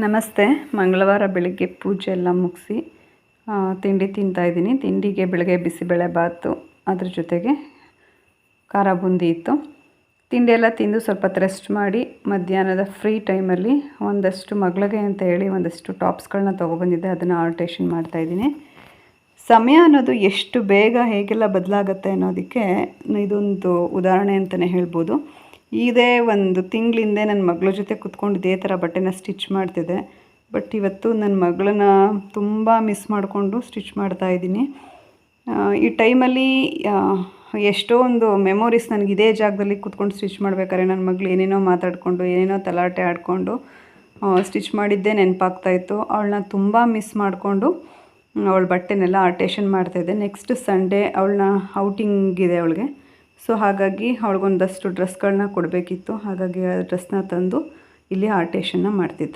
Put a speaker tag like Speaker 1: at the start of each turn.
Speaker 1: ನಮಸ್ತೆ. ಮಂಗಳವಾರ ಬೆಳಿಗ್ಗೆ ಪೂಜೆ ಎಲ್ಲ ಮುಗಿಸಿ ತಿಂಡಿ ತಿಂತಾಯಿದ್ದೀನಿ. ತಿಂಡಿಗೆ ಬೆಳಗ್ಗೆ ಬಿಸಿಬೇಳೆ ಬಾತು, ಅದ್ರ ಜೊತೆಗೆ ಖಾರ ಬೂಂದಿ ಇತ್ತು. ತಿಂಡಿ ಎಲ್ಲ ತಿಂದು ಸ್ವಲ್ಪ ಹೊತ್ತು ರೆಸ್ಟ್ ಮಾಡಿ ಮಧ್ಯಾಹ್ನದ ಫ್ರೀ ಟೈಮಲ್ಲಿ ಒಂದಷ್ಟು ಮಗಳಿಗೆ ಅಂತ ಹೇಳಿ ಒಂದಷ್ಟು ಟಾಪ್ಸ್ಗಳನ್ನ ತೊಗೊಬಂದಿದ್ದೆ. ಅದನ್ನು ಆಲ್ಟ್ರೇಷನ್ ಮಾಡ್ತಾಯಿದ್ದೀನಿ. ಸಮಯ ಅನ್ನೋದು ಎಷ್ಟು ಬೇಗ ಹೇಗೆಲ್ಲ ಬದಲಾಗುತ್ತೆ ಅನ್ನೋದಕ್ಕೆ ಇದೊಂದು ಉದಾಹರಣೆ ಅಂತಲೇ ಹೇಳ್ಬೋದು. ಇದೇ ಒಂದು ತಿಂಗಳಿಂದೆ ನನ್ನ ಮಗಳ ಜೊತೆ ಕೂತ್ಕೊಂಡು ಇದೇ ಥರ ಬಟ್ಟೆನ ಸ್ಟಿಚ್ ಮಾಡ್ತಿದ್ದೆ. ಬಟ್ ಇವತ್ತು ನನ್ನ ಮಗಳನ್ನ ತುಂಬ ಮಿಸ್ ಮಾಡಿಕೊಂಡು ಸ್ಟಿಚ್ ಮಾಡ್ತಾಯಿದ್ದೀನಿ. ಈ ಟೈಮಲ್ಲಿ ಎಷ್ಟೊಂದು ಮೆಮೊರೀಸ್ ನನಗೆ ಇದೇ ಜಾಗದಲ್ಲಿ ಕೂತ್ಕೊಂಡು ಸ್ಟಿಚ್ ಮಾಡ್ಬೇಕಾದ್ರೆ ನನ್ನ ಮಗಳು ಏನೇನೋ ಮಾತಾಡಿಕೊಂಡು ಏನೇನೋ ತಲಾಟೆ ಆಡಿಕೊಂಡು ಸ್ಟಿಚ್ ಮಾಡಿದ್ದೇ ನೆನಪಾಗ್ತಾಯಿತ್ತು. ಅವಳನ್ನ ತುಂಬ ಮಿಸ್ ಮಾಡಿಕೊಂಡು ಅವಳ ಬಟ್ಟೆನೆಲ್ಲ ಆಲ್ಟ್ರೇಷನ್ ಮಾಡ್ತಾಯಿದ್ದೆ. ನೆಕ್ಸ್ಟ್ ಸಂಡೇ ಅವಳನ್ನ ಔಟಿಂಗ್ ಇದೆ ಅವಳಿಗೆ. ಸೊ ಹಾಗಾಗಿ ಅವಳಿಗೊಂದಷ್ಟು ಡ್ರೆಸ್ಗಳನ್ನ ಕೊಡಬೇಕಿತ್ತು. ಹಾಗಾಗಿ ಆ ಡ್ರೆಸ್ನ ತಂದು ಇಲ್ಲಿ ಆಲ್ಟ್ರೇಷನ್ನ ಮಾಡ್ತಿದ್ದೆ.